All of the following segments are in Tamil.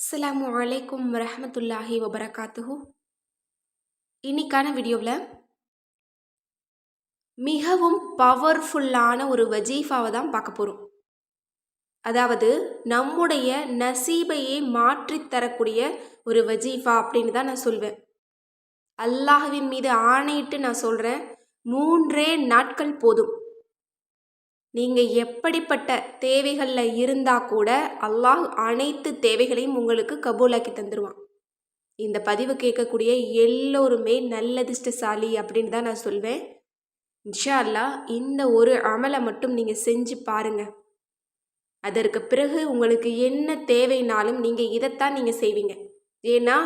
அஸ்ஸலாமு அலைக்கும் வரஹ்மத்துல்லாஹி வபரகாத்துஹு. இன்னைக்கான வீடியோவில் மிகவும் பவர்ஃபுல்லான ஒரு வஜீஃபாவை தான் பார்க்க போகிறோம். அதாவது நம்முடைய நசீபையே மாற்றித் தரக்கூடிய ஒரு வஜீஃபா அப்படின்னு தான் நான் சொல்வேன். அல்லாஹ்வின் மீது ஆணையிட்டு நான் சொல்கிறேன், 3 நாட்கள் போதும். நீங்கள் எப்படிப்பட்ட தேவைகளில் இருந்தால் கூட அல்லாஹ் அனைத்து தேவைகளையும் உங்களுக்கு கபூலாக்கி தந்துடுவான். இந்த பதிவு கேட்கக்கூடிய எல்லோருமே நல்லதிர்ஷ்டசாலி அப்படின்னு தான் நான் சொல்வேன். இன்ஷா அல்லாஹ் இந்த ஒரு அமலை மட்டும் நீங்கள் செஞ்சு பாருங்கள். அதற்கு பிறகு உங்களுக்கு என்ன தேவைனாலும் நீங்கள் இதைத்தான் நீங்கள் செய்வீங்க. ஏன்னா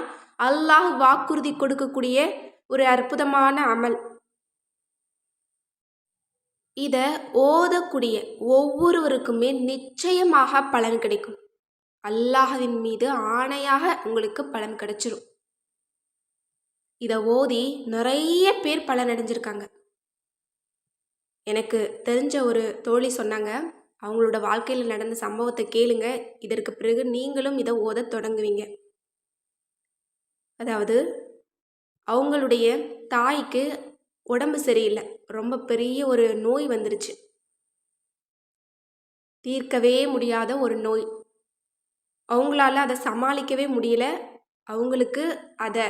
அல்லாஹ் வாக்குறுதி கொடுக்கக்கூடிய ஒரு அற்புதமான அமல். இதை ஓதக்கூடிய ஒவ்வொருவருக்குமே நிச்சயமாக பலன் கிடைக்கும். அல்லாஹ்வின் மீது ஆணையாக உங்களுக்கு பலன் கிடைச்சிரும். இதை ஓதி நிறைய பேர் பலன் அடைஞ்சிருக்காங்க. எனக்கு தெரிஞ்ச ஒரு தோழி சொன்னாங்க, அவங்களோட வாழ்க்கையில் நடந்த சம்பவத்தை கேளுங்க, இதற்கு பிறகு நீங்களும் இதை ஓத தொடங்குவீங்க. அதாவது அவங்களுடைய தாய்க்கு உடம்பு சரியில்லை, ரொம்ப பெரிய ஒரு நோய் வந்துருச்சு, தீர்க்கவே முடியாத ஒரு நோய். அவங்களால அதை சமாளிக்கவே முடியல. அவங்களுக்கு அதை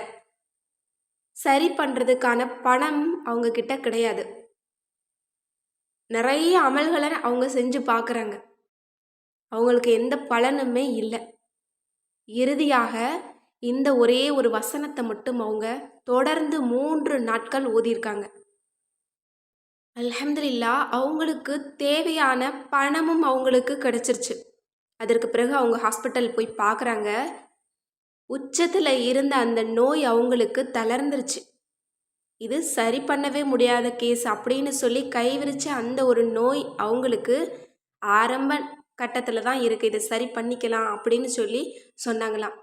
சரி பண்ணுறதுக்கான பணம் அவங்கக்கிட்ட கிடையாது. நிறைய அமல்களை அவங்க செஞ்சு பார்க்குறாங்க, அவங்களுக்கு எந்த பலனுமே இல்லை. இறுதியாக இந்த ஒரே ஒரு வசனத்தை மட்டும் அவங்க தொடர்ந்து 3 நாட்கள் ஓதியிருக்காங்க. அல்ஹம்துலில்லாஹ், அவங்களுக்கு தேவையான பணமும் அவங்களுக்கு கிடைச்சிருச்சு. அதற்கு பிறகு அவங்க ஹாஸ்பிட்டல் போய் பார்க்குறாங்க. உச்சத்தில் இருந்த அந்த நோய் அவங்களுக்கு தளர்ந்துருச்சு. இது சரி பண்ணவே முடியாத கேஸ் அப்படின்னு சொல்லி கைவிரிச்ச அந்த ஒரு நோய் அவங்களுக்கு ஆரம்ப கட்டத்தில் தான் இருக்குது, இதை சரி பண்ணிக்கலாம் அப்படின்னு சொல்லி சொன்னாங்களாம்.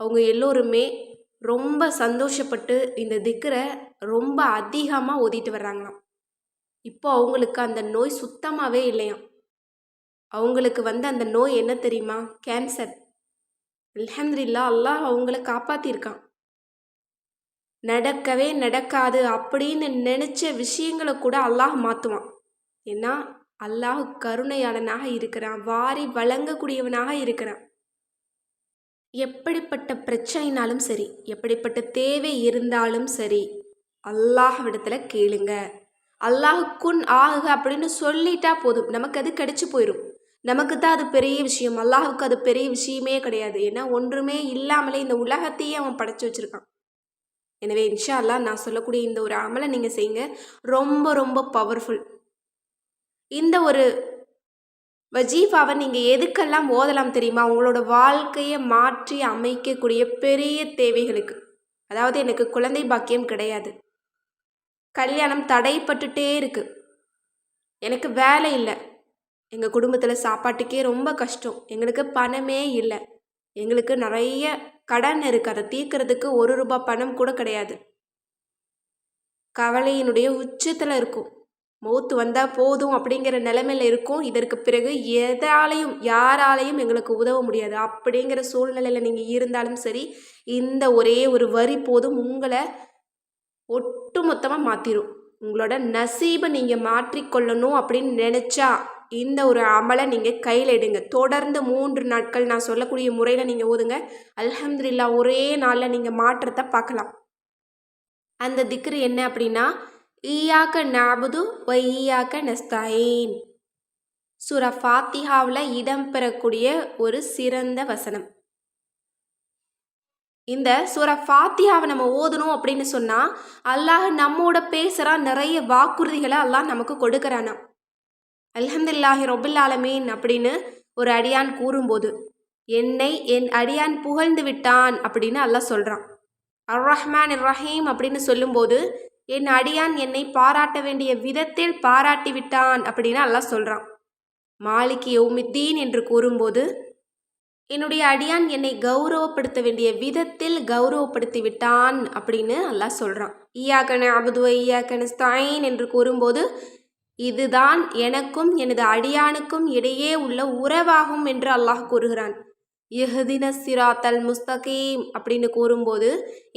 அவங்க எல்லோருமே ரொம்ப சந்தோஷப்பட்டு இந்த திக்ரை ரொம்ப அதிகமாக ஓதிட்டு வர்றாங்களாம். இப்போ அவங்களுக்கு அந்த நோய் சுத்தமாகவே இல்லையாம். அவங்களுக்கு அந்த நோய் என்ன தெரியுமா? கேன்சர். அல்ஹம்துலில்லாஹ், அல்லாஹ் அவங்கள காப்பாற்றிருக்கான். நடக்கவே நடக்காது அப்படின்னு நினச்ச விஷயங்களை கூட அல்லாஹ் மாற்றுவான். ஏன்னா அல்லாஹ் கருணையாளனாக இருக்கிறான், வாரி வழங்கக்கூடியவனாக இருக்கிறான். எப்படிப்பட்ட பிரச்சனைனாலும் சரி, எப்படிப்பட்ட தேவை இருந்தாலும் சரி, அல்லாஹ்விடத்தில் கேளுங்க. அல்லாஹுக்குன் ஆகுக அப்படின்னு சொல்லிட்டா போதும், நமக்கு அது கிடைச்சி போயிடும். நமக்கு தான் அது பெரிய விஷயம், அல்லாஹுக்கு அது பெரிய விஷயமே கிடையாது. ஏன்னா ஒன்றுமே இல்லாமலே இந்த உலகத்தையே அவன் படைச்சி வச்சுருக்கான். எனவே இன்ஷா அல்லாஹ் நான் சொல்லக்கூடிய இந்த ஒரு அமலை நீங்கள் செய்யுங்க, ரொம்ப ரொம்ப பவர்ஃபுல். இந்த ஒரு வஜீஃபாவை நீங்கள் எதுக்கெல்லாம் ஓதலாம் தெரியுமா? உங்களோட வாழ்க்கையை மாற்றி அமைக்கக்கூடிய பெரிய தேவைகளுக்கு. அதாவது எனக்கு குழந்தை பாக்கியம் கிடையாது, கல்யாணம் தடைப்பட்டுட்டே இருக்குது, எனக்கு வேலை இல்லை, எங்கள் குடும்பத்தில் சாப்பாட்டுக்கே ரொம்ப கஷ்டம், எங்களுக்கு பணமே இல்லை, எங்களுக்கு நிறைய கடன் இருக்குது, அதை தீர்க்கறதுக்கு 1 ரூபாய் பணம் கூட கிடையாது, கவலையினுடைய உச்சத்தில் இருக்கும், மௌத்து வந்தால் போதும் அப்படிங்கிற நிலைமையில் இருக்கும். இதற்கு பிறகு எதாலையும் யாராலையும் எங்களுக்கு உதவ முடியாது அப்படிங்கிற சூழ்நிலையில் நீங்கள் இருந்தாலும் சரி, இந்த ஒரே ஒரு வரி போதும் உங்களை ஒட்டு மொத்தமாக மாற்றிடும். உங்களோட நசீபை நீங்கள் மாற்றிக்கொள்ளணும் அப்படின்னு நினச்சா இந்த ஒரு அமலை நீங்கள் கையில் எடுங்க. தொடர்ந்து 3 நாட்கள் நான் சொல்லக்கூடிய முறையில் நீங்கள் ஓதுங்க. அல்ஹம்துலில்லாஹ், ஒரே நாளில் நீங்கள் மாற்றத்தை பார்க்கலாம். அந்த திக்ரு என்ன அப்படின்னா, ஈயாக்க நஅபுது வ ஈயாக்க நஸ்தஈன். சூரா ஃபாத்திஹாவில் இடம்பெறக்கூடிய ஒரு சிறந்த வசனம். இந்த சூரா ஃபாத்திஹாவை நம்ம ஓதணும் அப்படின்னு சொன்னால் அல்லாஹ் நம்மோட பேசுகிறான், நிறைய வாக்குறுதிகளை அல்லாஹ் நமக்கு கொடுக்குறானா. அல்ஹம்துலில்லாஹி ரப்பில் ஆலமீன் அப்படின்னு ஒரு அடியான் கூறும்போது, என்னை என் அடியான் புகழ்ந்து விட்டான் அப்படின்னு அல்லாஹ் சொல்கிறான். அர் ரஹ்மான் இர் ரஹீம் அப்படின்னு சொல்லும்போது, என் அடியான் என்னை பாராட்ட வேண்டிய விதத்தில் பாராட்டி விட்டான் அப்படின்னு அல்லாஹ் சொல்கிறான். மாலிகி யௌமித்தீன் என்று கூறும்போது, என்னுடைய அடியான் என்னை கௌரவப்படுத்த வேண்டிய விதத்தில் கௌரவப்படுத்தி விட்டான் அப்படின்னு அல்லாஹ் சொல்கிறான். ஈயாக்க நஅபுது வ ஈயாக்க நஸ்தஈன் என்று கூறும்போது, இதுதான் எனக்கும் எனது அடியானுக்கும் இடையே உள்ள உறவாகும் என்று அல்லாஹ் கூறுகிறான். இஹ்தின சிராத்தல் முஸ்தகீம் அப்படின்னு கூறும்போது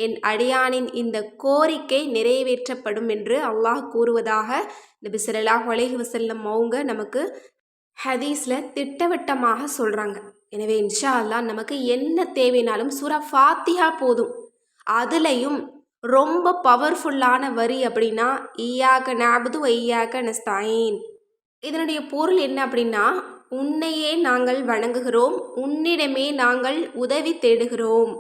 என் அடியானின் இந்த கோரிக்கை நிறைவேற்றப்படும் என்று அல்லாஹ் கூறுவதாக நபி ஸல்லல்லாஹு அலைஹி வஸல்லம் அவங்க நமக்கு ஹதீஸில் திட்டவட்டமாக சொல்கிறாங்க. எனவே இன்ஷா அல்லாஹ் நமக்கு என்ன தேவைனாலும் சூரா ஃபாத்திஹா போதும். அதுலேயும் ரொம்ப பவர்ஃபுல்லான வரி அப்படின்னா ஈயாக நஅபுது வ ஈயாக நஸ்தஈன். இதனுடைய பொருள் என்ன அப்படின்னா, உன்னையே நாங்கள் வணங்குகிறோம், உன்னிடமே நாங்கள் உதவி தேடுகிறோம்.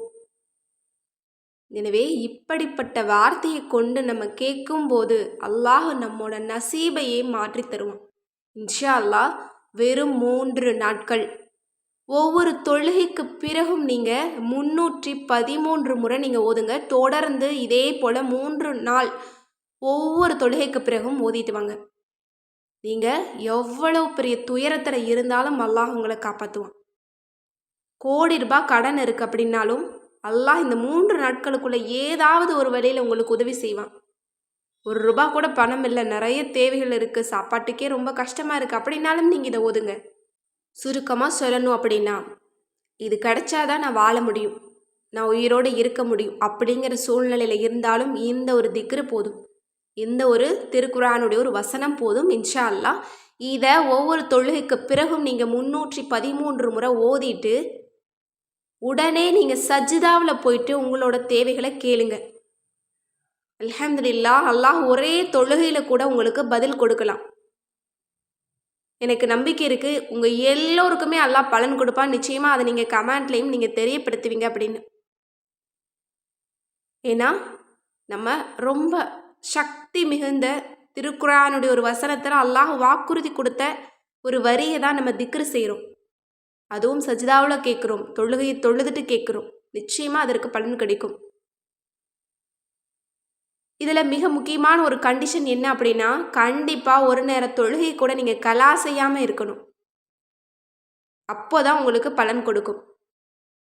எனவே இப்படிப்பட்ட வார்த்தையை கொண்டு நம்ம கேட்கும்போது அல்லாஹ் நம்மோட நசீபையே மாற்றி தருவான். இன்ஷா அல்லாஹ் வெறும் 3 நாட்கள் ஒவ்வொரு தொழுகைக்கு பிறகும் நீங்கள் 313 முறை நீங்கள் ஓதுங்க. தொடர்ந்து இதே போல் 3 நாள் ஒவ்வொரு தொழுகைக்கு பிறகும் ஓதிட்டு வாங்க. நீங்கள் எவ்வளவு பெரிய துயரத்தில் இருந்தாலும் அல்லாஹ் உங்களை காப்பாற்றுவான். கோடி ரூபாய் கடன் இருக்குது அப்படின்னாலும் அல்லாஹ் இந்த 3 நாட்களுக்குள்ளே ஏதாவது ஒரு வழியில் உங்களுக்கு உதவி செய்வான். 1 ரூபா கூட பணம் இல்லை, நிறைய தேவைகள் இருக்குது, சாப்பாட்டுக்கே ரொம்ப கஷ்டமாக இருக்குது அப்படின்னாலும் நீங்கள் இதை ஓதுங்க. சுருக்கமாக சொல்லணும் அப்படின்னா, இது கிடைச்சாதான் நான் வாழ முடியும், நான் உயிரோடு இருக்க முடியும் அப்படிங்கிற சூழ்நிலையில் இருந்தாலும் இந்த ஒரு திக்ரு போதும், இந்த ஒரு திருக்குரானுடைய ஒரு வசனம் போதும். இன்ஷா அல்லாஹ் இதை ஒவ்வொரு தொழுகைக்கு பிறகும் நீங்கள் 313 முறை ஓதிட்டு உடனே நீங்கள் சஜ்ஜிதாவில் போயிட்டு உங்களோட தேவைகளை கேளுங்க. அல்ஹம்துலில்லாஹ், அல்லாஹ் ஒரே தொழுகையில் கூட உங்களுக்கு பதில் கொடுக்கலாம். எனக்கு நம்பிக்கை இருக்குது, உங்கள் எல்லோருக்குமே அல்லாஹ் பலன் கொடுப்பான். நிச்சயமாக அதை நீங்கள் கமெண்ட்லேயும் நீங்கள் தெரியப்படுத்துவீங்க அப்படின்னு. ஏன்னா நம்ம ரொம்ப சக்தி மிகுந்த திருக்குரானுடைய ஒரு வசனத்தில் அல்லாஹ் வாக்குறுதி கொடுத்த ஒரு வரியை தான் நம்ம திக்ரு செய்கிறோம். அதுவும் சஜிதாவில் கேட்குறோம், தொழுகையை தொழுதுட்டு கேட்குறோம். நிச்சயமாக அதற்கு பலன் கிடைக்கும். இதில் மிக முக்கியமான ஒரு கண்டிஷன் என்ன அப்படின்னா, கண்டிப்பாக ஒரு நேர தொழுகை கூட நீங்கள் கலா செய்யாமல் இருக்கணும். அப்போ தான் உங்களுக்கு பலன் கொடுக்கும்.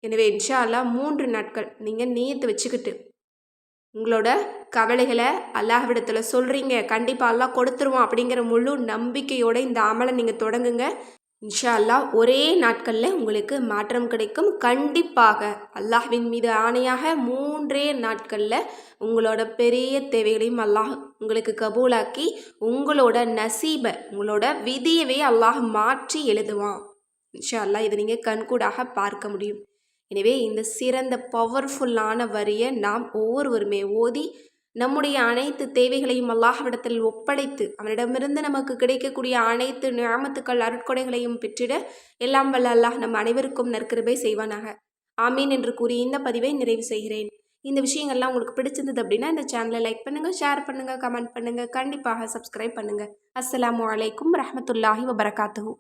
எனவே இன்ஷா அல்லாஹ் 3 நாட்கள் நீங்கள் நியத்து வச்சுக்கிட்டு உங்களோட கவலைகளை அல்லாஹ்விடத்தில் சொல்கிறீங்க, கண்டிப்பாக அல்லாஹ் கொடுத்துருவான் அப்படிங்கிற முழு நம்பிக்கையோடு இந்த அமலை நீங்கள் தொடங்குங்க. இன்ஷா அல்லாஹ் ஒரே நாட்களில் உங்களுக்கு மாற்றம் கிடைக்கும். கண்டிப்பாக அல்லாஹ்வின் மீது ஆணையாக 3 நாட்களில் உங்களோட பெரிய தேவைகளையும் அல்லாஹ் உங்களுக்கு கபூலாக்கி உங்களோட நசீபை, உங்களோட விதியவே அல்லாஹ் மாற்றி எழுதுவான். இன்ஷா அல்லாஹ் இதை நீங்கள் கண்கூடாக பார்க்க முடியும். எனவே இந்த சிறந்த பவர்ஃபுல்லான வரியை நாம் ஒவ்வொருவருமே ஓதி நம்முடைய அனைத்து தேவைகளையும் அல்லாஹ்விடத்தில் ஒப்படைத்து அவனிடமிருந்து நமக்கு கிடைக்கக்கூடிய அனைத்து நியாமத்துக்கள் அருட்கொடைகளையும் பெற்றிட எல்லாம் வல்ல அல்லாஹ் நம் அனைவருக்கும் நற்கிருபை செய்வானாக. ஆமீன் என்று கூறி இந்த பதிவை நிறைவு செய்கிறேன். இந்த விஷயங்கள்லாம் உங்களுக்கு பிடிச்சிருந்தது அப்படின்னா இந்த சேனலை லைக் பண்ணுங்கள், ஷேர் பண்ணுங்கள், கமெண்ட் பண்ணுங்கள், கண்டிப்பாக சப்ஸ்கிரைப் பண்ணுங்கள். அஸ்ஸலாமு அலைக்கும் ரஹ்மத்துல்லாஹி வபரகாத்துஹு.